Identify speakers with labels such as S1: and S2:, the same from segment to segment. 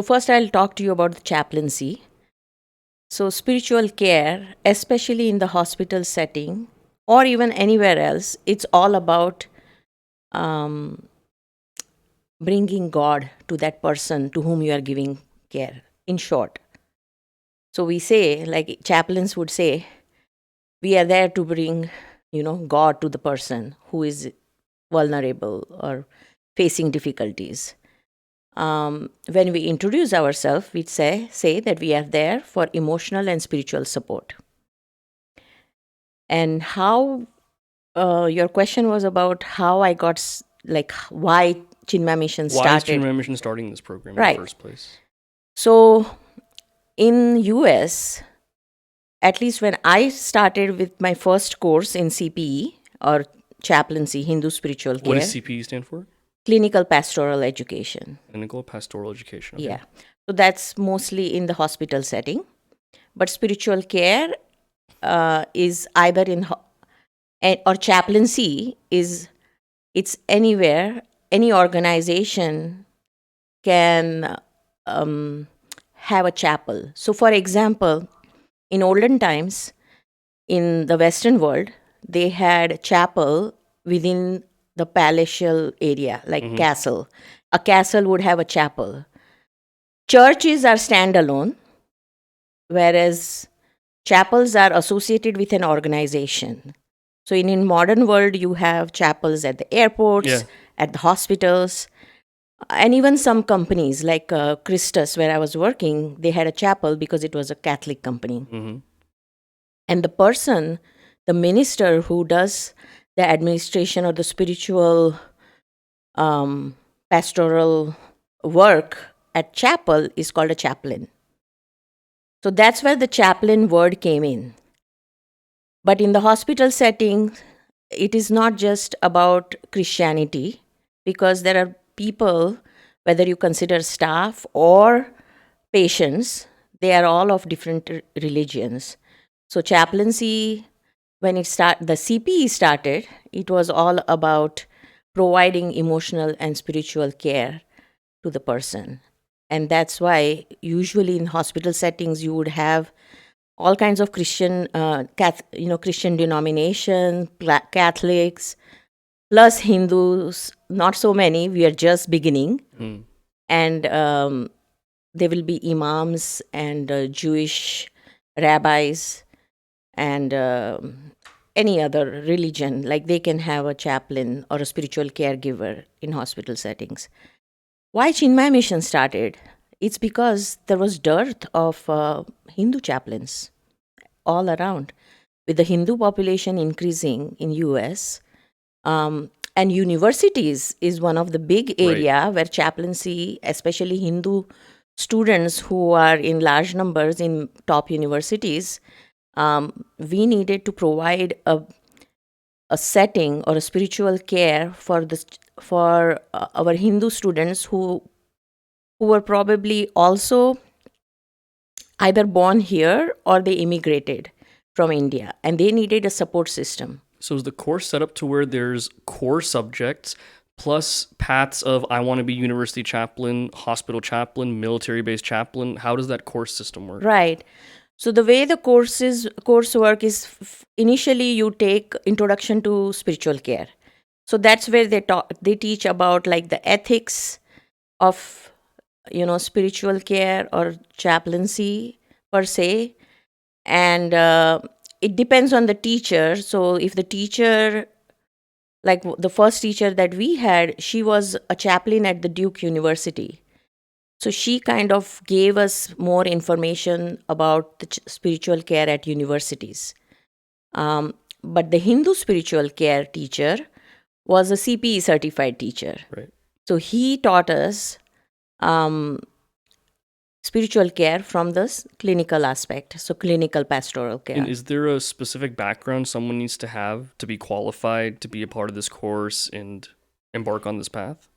S1: First, I'll talk to you about the chaplaincy. So, spiritual care, especially in the hospital setting or even anywhere else, it's all about um, bringing God to that person to whom you are giving care, in short. So, we say, like chaplains would say, we are there to bring, God to the person who is vulnerable or facing difficulties. When we introduce ourselves, we say that we are there for emotional and spiritual support. And how your question was about how I got, why Chinmay Mission
S2: Why is
S1: started.
S2: Chinmay Mission starting this program in the
S1: Right.
S2: first place?
S1: So in US, at least when I started with my first course in CPE or chaplaincy, Hindu spiritual care,
S2: What does CPE stand for?
S1: clinical pastoral education.
S2: Clinical Pastoral Education. Okay.
S1: Yeah. So that's mostly in the hospital setting. But spiritual care is either or chaplaincy is, it's anywhere, any organization can have a chapel. So, for example, in olden times, in the Western world, they had a chapel within the palatial area, like castle. A castle would have a chapel. Churches are standalone, whereas chapels are associated with an organization. So in modern world, you have chapels at the airports,
S2: Yeah.
S1: at the hospitals, and even some companies like Christus, where I was working, they had a chapel because it was a Catholic company. And the person, the minister who does the administration or the spiritual pastoral work at chapel is called a chaplain. So that's where the chaplain word came in. But in the hospital setting, it is not just about Christianity, because there are people, whether you consider staff or patients, they are all of different religions. So chaplaincy, when the CPE started, it was all about providing emotional and spiritual care to the person. And that's why usually in hospital settings you would have all kinds of Christian, Christian denomination, Catholics, plus Hindus. Not so many. We are just beginning, and there will be imams and Jewish rabbis and any other religion. Like they can have a chaplain or a spiritual caregiver in hospital settings. Why Chinmay Mission started? It's because there was dearth of Hindu chaplains all around. With the Hindu population increasing in US, and universities is one of the big area where chaplaincy, especially Hindu students who are in large numbers in top universities, we needed to provide a setting or a spiritual care for our Hindu students who were probably also either born here or they immigrated from India, and they needed a support system.
S2: So is the course set up to where there's core subjects plus paths of I want to be university chaplain, hospital chaplain, military-based chaplain? How does that course system work?
S1: Right. So the way the coursework is, initially you take introduction to spiritual care. So that's where they teach about like the ethics of spiritual care or chaplaincy per se, and it depends on the teacher. So if the teacher, like the first teacher that we had, she was a chaplain at the Duke University. So she kind of gave us more information about the spiritual care at universities. But the Hindu spiritual care teacher was a CPE certified teacher.
S2: Right.
S1: So he taught us spiritual care from this clinical aspect, so clinical pastoral care.
S2: And is there a specific background someone needs to have to be qualified to be a part of this course and embark on this path?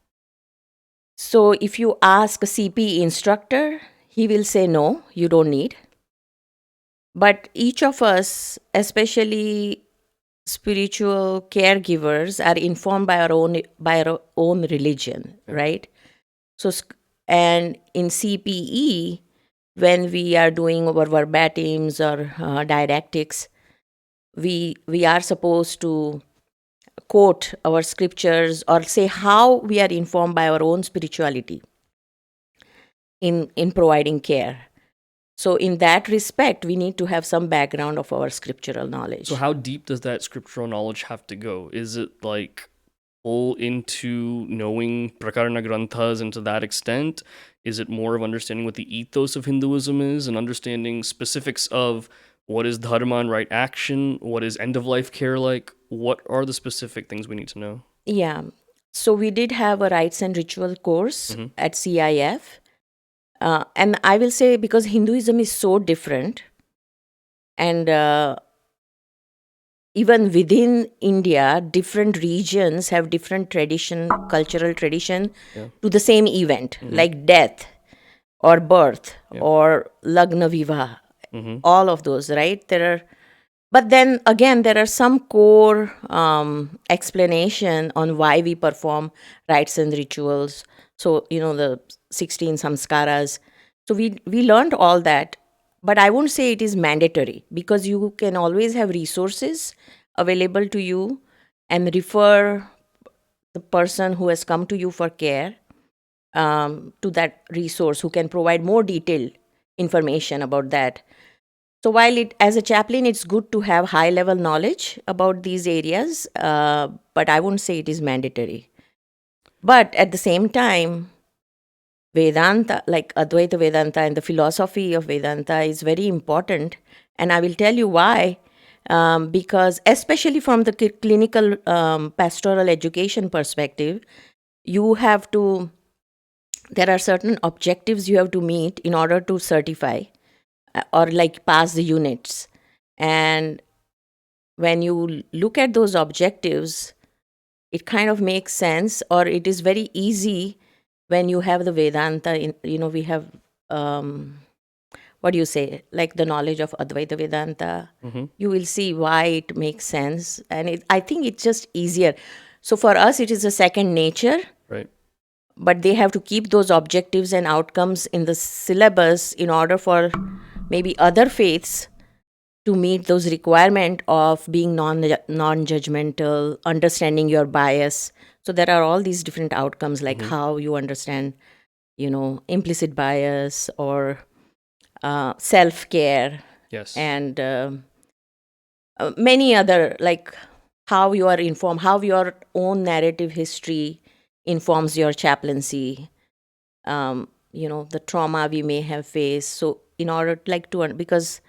S1: So if you ask a CPE instructor, he will say no, you don't need. But each of us, especially spiritual caregivers, are informed by our own religion, right? So And in CPE, when we are doing our verbatims or didactics, we are supposed to quote our scriptures or say how we are informed by our own spirituality in providing care. So in that respect, we need to have some background of our scriptural knowledge.
S2: So how deep does that scriptural knowledge have to go? Is it like full into knowing prakarana granthas and to that extent? Is it more of understanding what the ethos of Hinduism is and understanding specifics of what is dharma and right action? What is end of life care like? What are the specific things we need to know?
S1: Yeah. So we did have a rites and ritual course
S2: Mhm.
S1: at CIF. And I will say, because Hinduism is so different, and even within India, different regions have different tradition, cultural tradition
S2: Yeah.
S1: to the same event,
S2: Mhm.
S1: like death or birth
S2: Yeah.
S1: or lagna vivaha,
S2: Mhm.
S1: all of those, right? But then again, there are some core explanation on why we perform rites and rituals. So, the 16 samskaras. So we learned all that, but I won't say it is mandatory, because you can always have resources available to you and refer the person who has come to you for care to that resource who can provide more detailed information about that. So while as a chaplain, it's good to have high level knowledge about these areas, but I wouldn't say it is mandatory. But at the same time, Vedanta, like Advaita Vedanta and the philosophy of Vedanta, is very important. And I will tell you why. Because, especially from the clinical pastoral education perspective, you have to, there are certain objectives you have to meet in order to certify or like pass the units. And when you look at those objectives, it kind of makes sense, or it is very easy when you have the Vedanta. We have, what do you say, like the knowledge of Advaita Vedanta.
S2: Mhm.
S1: You will see why it makes sense. And I think it's just easier. So for us, it is a second nature,
S2: Right.
S1: but they have to keep those objectives and outcomes in the syllabus in order for maybe other faiths to meet those requirement of being non-judgmental, understanding your bias. So there are all these different outcomes, like
S2: Mhm.
S1: how you understand, implicit bias or self-care,
S2: Yes.
S1: and many other, like how you are informed, how your own narrative history informs your chaplaincy, the trauma we may have faced. So in order like because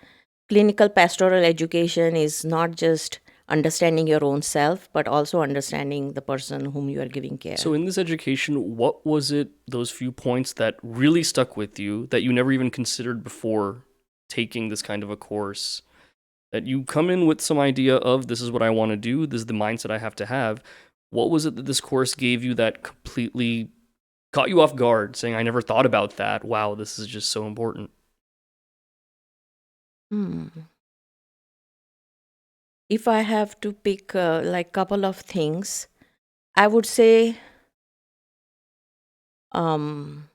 S1: clinical pastoral education is not just understanding your own self, but also understanding the person whom you are giving
S2: So
S1: care.
S2: in this education, what was it, those few points that really stuck with you that you never even considered before taking this kind of a course? That you come in with some idea of this is what I want to do, this is the mindset I have to have. What was it that this course gave you that completely caught you off guard, saying, I never thought about that. Wow, this is just so important.
S1: Hmm. If I have to pick like couple of things, I would say um,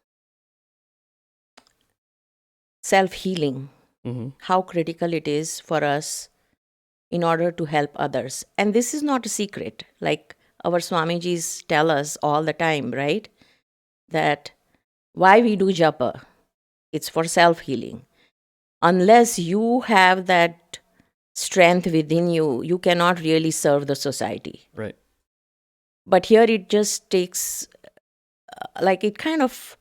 S1: self-healing,
S2: Mm-hmm.
S1: how critical it is for us in order to help others. And this is not a secret. Like our Swamijis tell us all the time, right? That why we do japa, it's for self-healing. Unless you have that strength within you, you cannot really serve the society.
S2: Right.
S1: But here it just takes, like it kind of,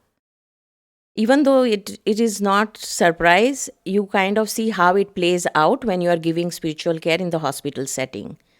S1: even though it is not surprise, you kind of see how it plays out when you are giving spiritual care in the hospital setting.